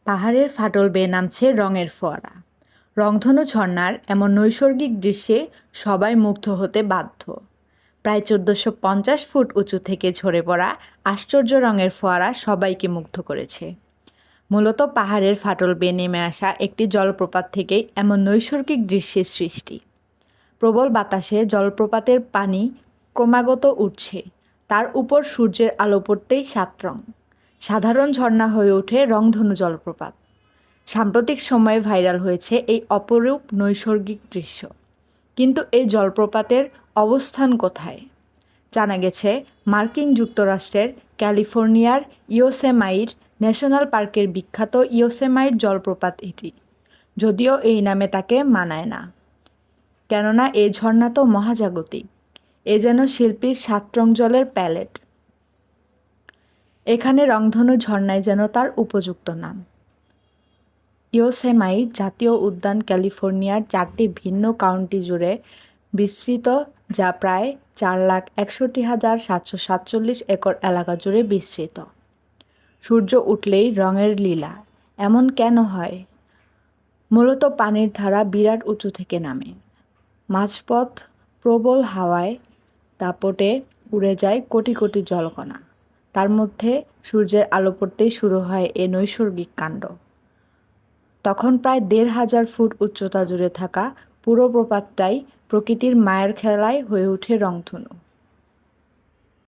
পাহাড়ের ফাটল বেয়ে নামছে রঙের ফোয়ারা। রংধনু ঝর্ণার এমন নৈসর্গিক দৃশ্যে সবাই মুগ্ধ হতে বাধ্য। প্রায় ১৪৫০ ফুট উঁচু থেকে ঝরে পড়া আশ্চর্য রঙের ফোয়ারা সবাইকে মুগ্ধ করেছে। মূলত পাহাড়ের ফাটল বেয়ে নেমে আসা একটি জলপ্রপাত থেকেই এমন নৈসর্গিক দৃশ্যের সৃষ্টি। প্রবল বাতাসে জলপ্রপাতের পানি ক্রমাগত উঠছে, তার উপর সূর্যের আলো পড়তেই সাত রং। সাধারণ ঝর্ণা হয়ে ওঠে রংধনু জলপ্রপাত। সাম্প্রতিক সময়ে ভাইরাল হয়েছে এই অপরূপ নৈসর্গিক দৃশ্য। কিন্তু এই জলপ্রপাতের অবস্থান কোথায়? জানা গেছে মার্কিন যুক্তরাষ্ট্রের ক্যালিফোর্নিয়ার ইয়োসেমাইট ন্যাশনাল পার্কের বিখ্যাত ইয়োসেমাইট জলপ্রপাত এটি। যদিও এই নামে তাকে মানায় না, কেননা এই ঝর্ণা তো মহাজাগতিক। এ যেন শিল্পীর সাত রং জলের প্যালেট। এখানে রংধনু ঝর্ণায় যেন তার উপযুক্ত নাম। ইয়োসেমাইট জাতীয় উদ্যান ক্যালিফোর্নিয়ার 4টি ভিন্ন কাউন্টি জুড়ে বিস্তৃত, যা প্রায় 4,61,747 একর এলাকা জুড়ে বিস্তৃত। সূর্য উঠলেই রঙের লীলা। এমন কেন হয়? মূলত পানির ধারা বিরাট উঁচু থেকে নামে। মাঝপথ প্রবল হাওয়ায় দাপটে উড়ে যায় কোটি কোটি জলকণা। তার মধ্যে সূর্যের আলো পড়তেই শুরু হয় এ নৈসর্গিক কাণ্ড। তখন প্রায় ১,৫০০ ফুট উচ্চতা জুড়ে থাকা পুরো প্রপাতটাই প্রকৃতির মায়ের খেলায় হয়ে ওঠে রংধনু।